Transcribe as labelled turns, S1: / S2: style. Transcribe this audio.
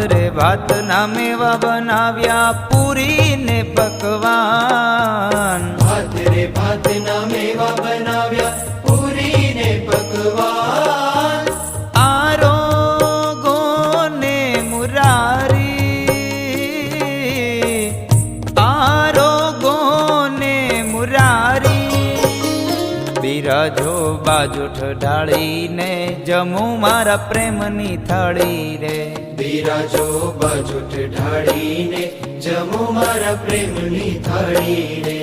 S1: રે ભાત ના મેવા બનાવ્યા પૂરી ને પકવાન
S2: ભાત રે ભાત ના મેવા બનાવ્યા પૂરી ને પકવાન
S1: આરોગો ને મુરારી આરોગો ને મુરારી બિરાજો બાજુઠ ઢાળીને જમું મારા પ્રેમની થાળી રે
S2: બિરાજો બાજુઠ ઢાળીને જમો મારા પ્રેમની થાળી રે